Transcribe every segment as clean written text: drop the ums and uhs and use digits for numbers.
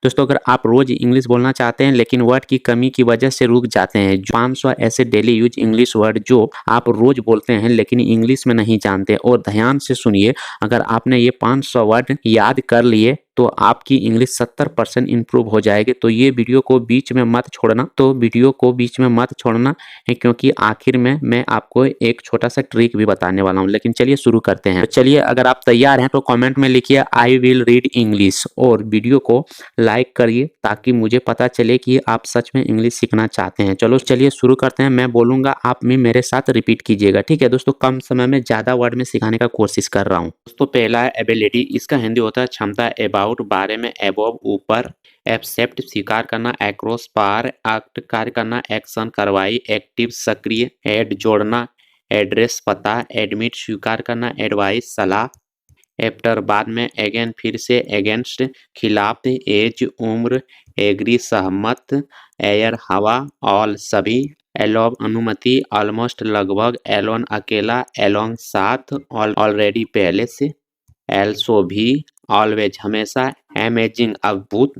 दोस्तों अगर आप रोज इंग्लिश बोलना चाहते हैं लेकिन वर्ड की कमी की वजह से रुक जाते हैं, 500 ऐसे डेली यूज इंग्लिश वर्ड जो आप रोज बोलते हैं लेकिन इंग्लिश में नहीं जानते, और ध्यान से सुनिए, अगर आपने ये 500 वर्ड याद कर लिए तो आपकी इंग्लिश 70% इंप्रूव हो जाएगी। तो ये वीडियो को बीच में मत छोड़ना, क्योंकि आखिर में मैं आपको एक छोटा सा ट्रिक भी बताने वाला हूँ। लेकिन चलिए शुरू करते हैं। तो चलिए, अगर आप तैयार हैं तो कमेंट में लिखिए आई विल रीड इंग्लिश, और वीडियो को लाइक करिए ताकि मुझे पता चले कि आप सच में इंग्लिश सीखना चाहते हैं। चलो चलिए शुरू करते हैं। मैं बोलूंगा, आप भी मेरे साथ रिपीट कीजिएगा, ठीक है दोस्तों। कम समय में ज्यादा वर्ड में सिखाने का कोशिश कर रहा हूँ। दोस्तों पहला है एबिलिटी, इसका हिंदी होता है क्षमता, अबाउट बारे में, एबव ऊपर, एक्सेप्ट स्वीकार करना, एक्रॉस पार, एक्ट कार्य करना, एक्शन कार्रवाई, एक्टिव सक्रिय, एड जोड़ना, एड्रेस पता, एडमिट स्वीकार करना, एडवाइस सलाह, एफ्टर बाद में, अगेन फिर से, अगेंस्ट खिलाफ, एज उम्र, एग्री सहमत, एयर हवा, ऑल सभी, एलोव अनुमति, ऑलमोस्ट लगभग, एलोन अकेला, एलोंग साथ, ऑलरेडी पहले से, एल्सो भी, ऑलवेज हमेशा, अमेजिंग अद्भुत,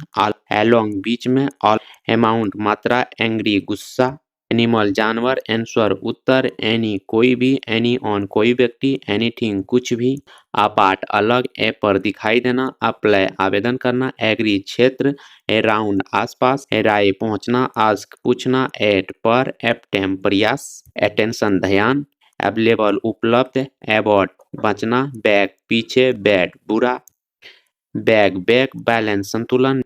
एलोंग बीच में, ऑल अमाउंट मात्रा, एंग्री गुस्सा, एनिमल जानवर, आंसर उत्तर, एनी कोई भी, एनी ऑन कोई व्यक्ति, एनीथिंग कुछ भी, अपार्ट अलग, ए पर दिखाई देना, अप्लाई आवेदन करना, एग्री क्षेत्र, अराउंड आसपास, एराय पहुंचना, आस्क पूछना, एट पर, एप्टेम प्रयास, अटेंशन ध्यान, अवेलेबल उपलब्ध, एबॉट बचना, बैक पीछे, बैड बुरा, बैग बैक बैलेंस संतुलन,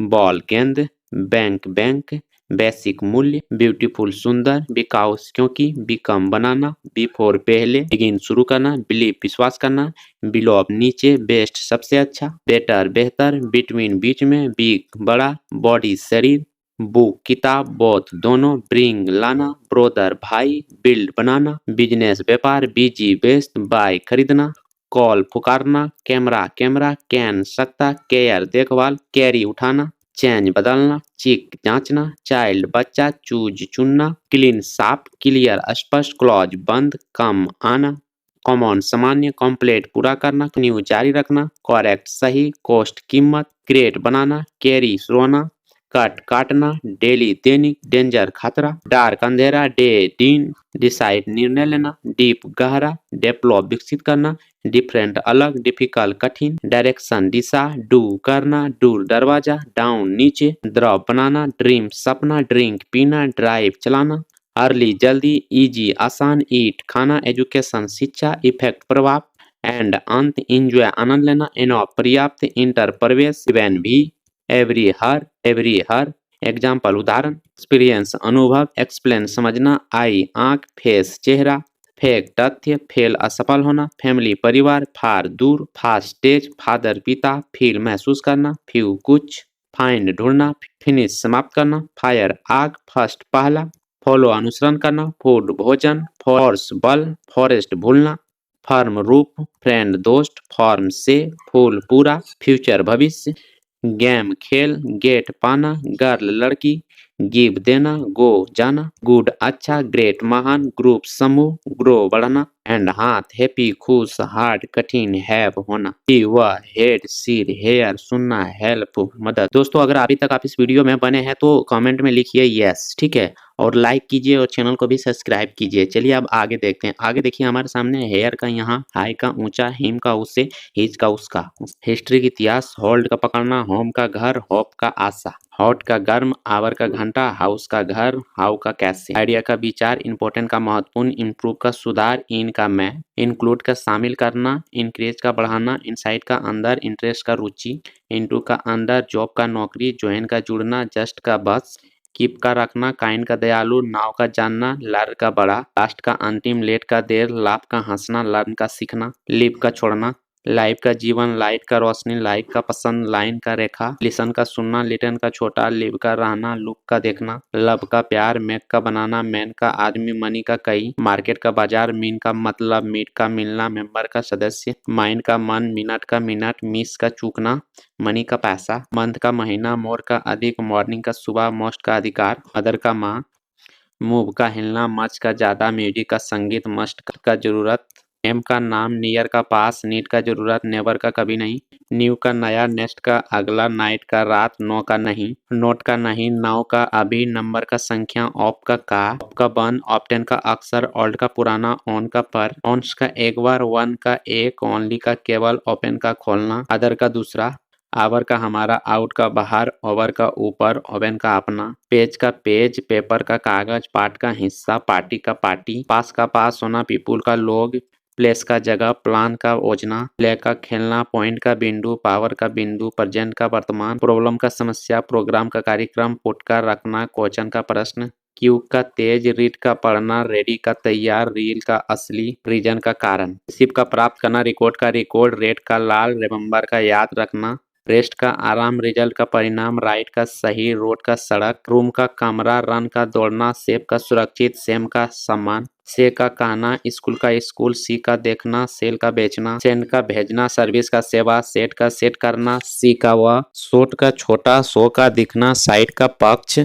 बॉल गेंद, बैंक बैंक, बेसिक मूल्य, ब्यूटीफुल सुंदर, बिकॉज क्योंकि, बिकम बनाना, बिफोर पहले, बिगिन शुरू करना, बिलीव विश्वास करना, बिलो नीचे, बेस्ट सबसे अच्छा, बेटर बेहतर, बिटवीन बीच में, बिग बड़ा, बॉडी शरीर, बुक किताब, बोथ दोनों, ब्रिंग लाना, ब्रोदर भाई, बिल्ड बनाना, बिजनेस व्यापार, बिजी व्यस्त, बाय खरीदना, कॉल पुकारना, कैमरा कैमरा, कैन सकता, केयर देखभाल, कैरी उठाना, चेंज बदलना, चिक जांचना, चाइल्ड बच्चा, चूज चुनना, क्लीन साफ, क्लियर स्पष्ट, क्लॉज बंद, कम आना, कॉमन सामान्य, कंप्लीट पूरा करना, न्यू जारी रखना, करेक्ट सही, कॉस्ट कीमत, क्रिएट बनाना, कैरी रोना, कट काटना, डेली दैनिक, डेंजर खतरा, डार्क अंधेरा, डे दिन, डिसाइड निर्णय लेना, डीप गहरा, डेवलप विकसित करना, डिफरेंट अलग, डिफिकल्ट कठिन, डायरेक्शन दिशा, डू करना, दूर दरवाजा, डाउन नीचे, ड्रॉप बनाना, ड्रीम सपना, ड्रिंक पीना, ड्राइव चलाना, अर्ली जल्दी, इजी आसान, ईट खाना, एजुकेशन शिक्षा, इफेक्ट प्रभाव, एंड अंत, इंजॉय आनंद लेना, इनऑफ पर्याप्त, इंटर प्रवेश, इवन भी, एवरी हर, एग्जाम्पल उदाहरण, एक्सपीरियंस अनुभव, एक्सप्लेन समझना, आई आंख, फेस चेहरा, फेक तथ्य, फेल असफल होना, फैमिली परिवार, फार दूर, फास्ट तेज, फादर पिता, फील महसूस करना, फ्यू कुछ, फाइंड ढूंढना, फिनिश समाप्त करना, फायर आग, फर्स्ट पहला, फॉलो अनुसरण करना, फूड भोजन, फोर्स बल, फॉरेस्ट भूलना, फर्म रूप, फ्रेंड दोस्त, फॉर्म से, फूल पूरा, फ्यूचर भविष्य, गेम खेल, गेट पाना, गर्ल लड़की, गिव देना, गो जाना, गुड अच्छा, ग्रेट महान, ग्रुप समूह, ग्रो बढ़ना, एंड हाथ हैप्पी खुश, हार्ड कठिन, हैव होना, ही वह, हेड सिर, हेयर सुनना, हेल्प मदद। दोस्तों अगर अभी तक आप इस वीडियो में बने हैं तो कमेंट में लिखिए यस, ठीक है, और लाइक कीजिए और चैनल को भी सब्सक्राइब कीजिए। चलिए अब आगे देखते हैं। आगे देखिए हमारे सामने हेयर का यहाँ, हाई का ऊंचा, हिम का उससे, हिज का उसका, हिस्ट्री का इतिहास, होल्ड का पकड़ना, होम का घर, होप का आशा, हॉट का गर्म, आवर का घंटा, हाउस का घर, हाउ का कैसे, आइडिया का विचार, इंपॉर्टेंट का महत्वपूर्ण, इम्प्रूव का सुधार, इन का मैं, इंक्लूड का शामिल करना, इंक्रीज का बढ़ाना, इनसाइड का अंदर, इंटरेस्ट का रुचि, इनटू का अंदर, जॉब का नौकरी, ज्वाइन का जुड़ना, जस्ट का बस, कीप का रखना, काइंड का दयालु, नाव का जानना, लर का बड़ा, लास्ट का अंतिम, लेट का देर, लाभ का हंसना, लर्न का सीखना, लिव का छोड़ना, लाइफ का जीवन, लाइट का रोशनी, लाइट का पसंद, लाइन का रेखा, लिसन का सुनना, लिटन का छोटा, लिव का रहना, लुक का देखना, लव का प्यार, मेक का बनाना, मैन का आदमी, मनी का कई, मार्केट का बाजार, मीन का मतलब, मीट का मिलना, मेंबर का सदस्य, माइंड का मन, मिनट का मिनट, मिस का चूकना, मनी का पैसा, मंथ का महीना, मोर का अधिक, मॉर्निंग का सुबह, मोस्ट का अधिकार, मदर का माँ, मूव का हिलना, मच का ज्यादा, म्यूजिक का संगीत, मस्ट का जरूरत, नेम का नाम, नियर का पास, नीड का जरूरत, नेवर का कभी नहीं, न्यू का नया, नेक्स्ट का अगला, नाइट का रात, नो का नहीं, नोट का नहीं, नाउ का अभी, नंबर का संख्या, ऑफ का वन, ऑप्टेन का अक्सर, ओल्ड का पुराना, ऑन का पर, ऑन्स का एक बार, वन का एक, ओनली का केवल, ओपन का खोलना, अदर का दूसरा, आवर का हमारा, आउट का बाहर, ओवर का ऊपर, ओवन का अपना, पेज का पेज, पेपर का कागज, पार्ट का हिस्सा, पार्टी का पार्टी, पास का पास होना, पीपुल का लोग, प्लेस का जगह, प्लान का योजना, प्ले का खेलना, पॉइंट का बिंदु, पावर का बिंदु, प्रेजेंट का वर्तमान, प्रॉब्लम का समस्या, प्रोग्राम का कार्यक्रम, पुट का रखना, क्वेश्चन का प्रश्न, क्यू का तेज, रीड का पढ़ना, रेडी का तैयार, रील का असली, रीजन का कारण, रिसीव का प्राप्त करना, रिकॉर्ड का रिकॉर्ड, रेड का लाल, रिमेम्बर का याद रखना, रेस्ट का आराम, रिजल्ट का परिणाम, राइट का सही, रोड का सड़क, रूम का कमरा, रन का दौड़ना, सेफ का सुरक्षित, सेम का सम्मान, से का कहना, स्कूल का स्कूल, सी का देखना, सेल का बेचना, सेंड का भेजना, सर्विस का सेवा, सेट का सेट करना, सी का वह, शॉर्ट का छोटा, सो का दिखना, साइड का पक्ष,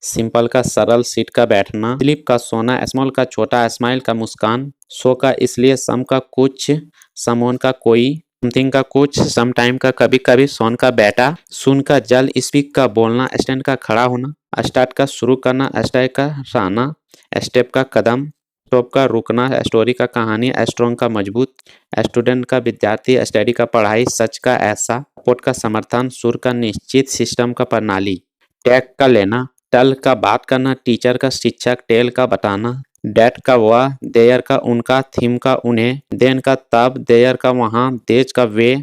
सिंपल का सरल, सीट का बैठना, स्लीप का सोना, स्मॉल का छोटा, स्माइल का मुस्कान, सो का इसलिए, सम का कुछ, समोन का कोई, समथिंग का कुछ, सम टाइम का कभी कभी, सोन का बेटा, सुन का जल, स्पीक का बोलना, स्टैंड का खड़ा होना, स्टार्ट का शुरू करना, स्टाई का रहना, स्टेप का कदम, स्टॉप का रुकना, स्टोरी का कहानी, स्ट्रॉन्ग का मजबूत, स्टूडेंट का विद्यार्थी, स्टडी का पढ़ाई, सच का ऐसा, सपोर्ट का समर्थन, सुर का निश्चित, सिस्टम का प्रणाली, टैग का लेना, टल का बात करना, टीचर का शिक्षक, टेल का बताना, डेट का वह, देयर का उनका, थीम का उन्हें, देन का तब, देयर का वहां, देज का वे,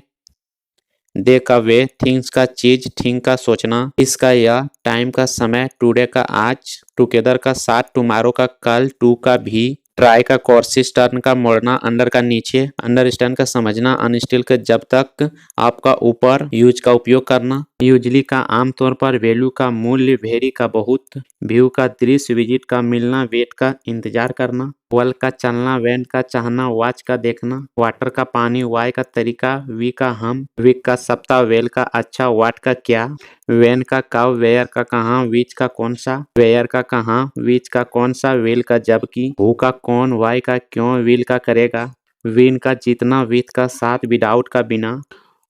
दे का वे, थिंग्स का चीज, थिंग का सोचना, इसका यह, टाइम का समय, टुडे का आज, टुगेदर का साथ, टुमारो का कल, टू का भी, ट्राई का कोर्सेस, टर्न का मोड़ना, अंडर का नीचे, अंडरस्टैंड का समझना, अनस्टिल का जब तक, आपका ऊपर, यूज का उपयोग करना, यूजली का आमतौर पर, वैल्यू का मूल्य, वेरी का बहुत, व्यू का दृश्य, विजिट का मिलना, वेट का इंतजार करना, वल का चलना, वैन का चाहना, वॉच का देखना, वाटर का पानी, वाई का तरीका, वी का हम, वीक का सप्ताह, वेल का अच्छा, वाट का क्या, वेन का कब, वेयर का कहाँ, विच का कौन सा, वेयर का कहाँ, विच का कौन सा, वेल का जबकि, हु का कौन, वाई का क्यों, विल का करेगा, विन का जीतना, विथ का साथ, विदाउट का बिना,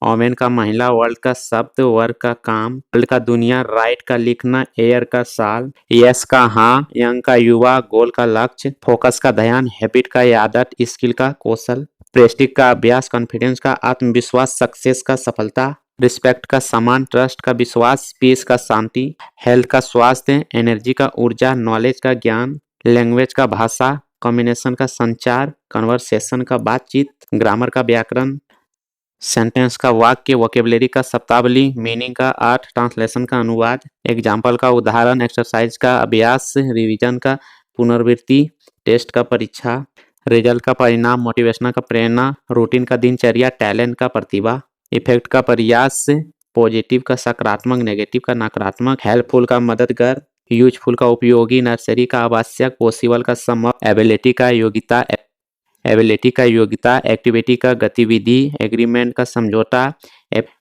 ओमेन का महिला, वर्ल्ड का शब्द, वर्क का काम, वर्ल्ड का दुनिया, राइट का लिखना, एयर का साल, यस का हाँ, यंग का युवा, गोल का लक्ष्य, फोकस का ध्यान, हैबिट का आदत, स्किल का कौशल, प्रेस्टिज का अभ्यास, कॉन्फिडेंस का आत्मविश्वास, सक्सेस का सफलता, रिस्पेक्ट का सम्मान, ट्रस्ट का विश्वास, पीस का शांति, हेल्थ का स्वास्थ्य, एनर्जी का ऊर्जा, नॉलेज का ज्ञान, लैंग्वेज का भाषा, कॉम्बिनेशन का संचार, कन्वर्सेशन का बातचीत, ग्रामर का व्याकरण, सेंटेंस का वाक्य, वोकेबलरी का शब्दावली, मीनिंग का अर्थ, ट्रांसलेशन का अनुवाद, एग्जाम्पल का उदाहरण, एक्सरसाइज का अभ्यास, रिवीजन का पुनरावृत्ति, टेस्ट का परीक्षा, रिजल्ट का परिणाम, मोटिवेशनल का प्रेरणा, रूटीन का दिनचर्या, टैलेंट का प्रतिभा, इफेक्ट का प्रयास, पॉजिटिव का सकारात्मक, नेगेटिव का नकारात्मक, हेल्पफुल का मददगार, यूजफुल का उपयोगी, नर्सरी का आवश्यक, पॉसिबल का संभव, एबिलिटी का योग्यता, एक्टिविटी का गतिविधि, एग्रीमेंट का समझौता,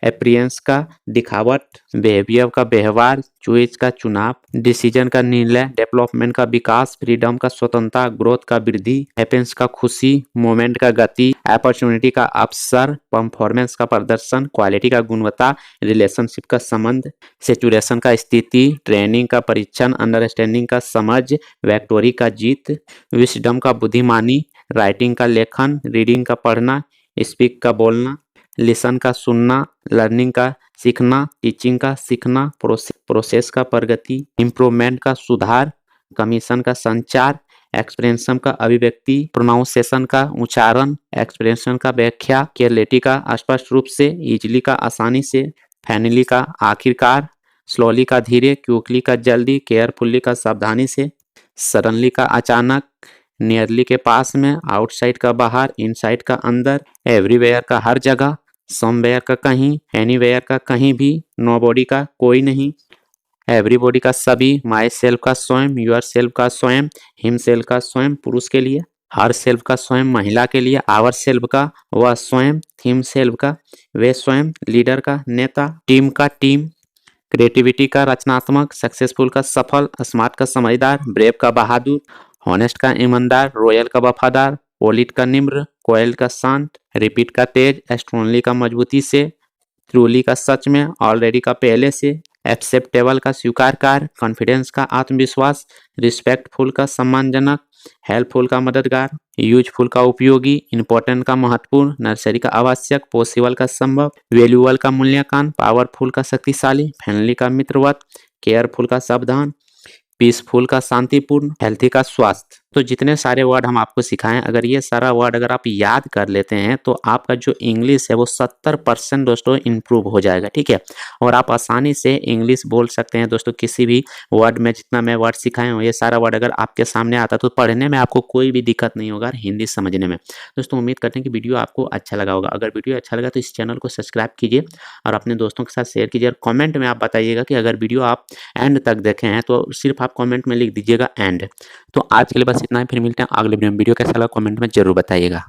एप्रियंस का दिखावट, बिहेवियर का व्यवहार, चॉइस का चुनाव, डिसीजन का निर्णय, डेवलपमेंट का विकास, फ्रीडम का स्वतंत्रता, ग्रोथ का वृद्धि, हैप्पीनेस का खुशी, मोमेंट का गति, अपॉर्चुनिटी का अवसर, परफॉर्मेंस का प्रदर्शन, क्वालिटी का गुणवत्ता, रिलेशनशिप का संबंध, सिचुएशन का स्थिति, ट्रेनिंग का परीक्षण, अंडरस्टैंडिंग का समझ, विक्टोरी का जीत, विस्डम का बुद्धिमानी, राइटिंग का लेखन, रीडिंग का पढ़ना, स्पीक का बोलना, लिसन का सुनना, लर्निंग का सीखना, टीचिंग का सीखना, प्रोसेस का प्रगति, इम्प्रूवमेंट का सुधार, कमीशन का संचार, एक्सप्रेशन का अभिव्यक्ति, प्रोनाउंसिएशन का उच्चारण, एक्सप्रेशन का व्याख्या, क्लियरिटी का स्पष्ट रूप से, इजीली का आसानी से, फाइनली का आखिरकार, स्लोली का धीरे, क्विकली का जल्दी, केयरफुली का सावधानी से, सडनली का अचानक, नियरली के पास में, आउटसाइड का बाहर, इनसाइड का अंदर, एवरीवेयर का हर जगह, समवेयर का कहीं, एनीवेयर का कहीं भी, नोबॉडी का कोई नहीं, एवरीबॉडी का सभी, माई सेल्फ का स्वयं, यूर सेल्फ का स्वयं, हिम सेल्फ का स्वयं पुरुष के लिए, हर सेल्फ का स्वयं महिला के लिए, आवर सेल्फ का वह स्वयं, थीम सेल्फ का वे स्वयं, लीडर का नेता, टीम का टीम, क्रिएटिविटी का रचनात्मक, सक्सेसफुल का सफल, स्मार्ट का समझदार, ब्रेव का बहादुर, हॉनेस्ट का ईमानदार, रॉयल का वफादार, ओलिट का निम्र, कोयल का शांत, रिपीट का तेज, एस्ट्रोनली का मजबूती से, ट्रूली का सच में, ऑलरेडी का पहले से, एक्सेप्टेबल का स्वीकार कर, कॉन्फिडेंस का आत्मविश्वास, रिस्पेक्टफुल का सम्मानजनक, हेल्पफुल का मददगार, यूजफुल का उपयोगी, इंपॉर्टेंट का महत्वपूर्ण, नर्सरी का आवश्यक, पॉसिबल का संभव, वैल्यूएबल का मूल्यांकन, पावरफुल का शक्तिशाली, फ्रेंडली का मित्रवत, केयरफुल का सावधान, पीसफुल का शांतिपूर्ण, हेल्थी का स्वास्थ्य। तो जितने सारे वर्ड हम आपको सिखाएं, अगर ये सारा वर्ड अगर आप याद कर लेते हैं तो आपका जो इंग्लिश है वो 70% दोस्तों इम्प्रूव हो जाएगा, ठीक है। और आप आसानी से इंग्लिश बोल सकते हैं दोस्तों। किसी भी वर्ड में जितना मैं वर्ड सिखाए हूँ, ये सारा वर्ड अगर आपके सामने आता तो पढ़ने में आपको कोई भी दिक्कत नहीं होगा, हिंदी समझने में। दोस्तों उम्मीद करते हैं कि वीडियो आपको अच्छा लगा होगा। अगर वीडियो अच्छा लगा तो इस चैनल को सब्सक्राइब कीजिए और अपने दोस्तों के साथ शेयर कीजिए। और कॉमेंट में आप बताइएगा कि अगर वीडियो आप एंड तक देखे हैं तो सिर्फ आप कमेंट में लिख दीजिएगा एंड। तो आज के लिए बस इतना ही, फिर मिलते हैं अगले वीडियो में। वीडियो कैसा लगा कमेंट में जरूर बताइएगा।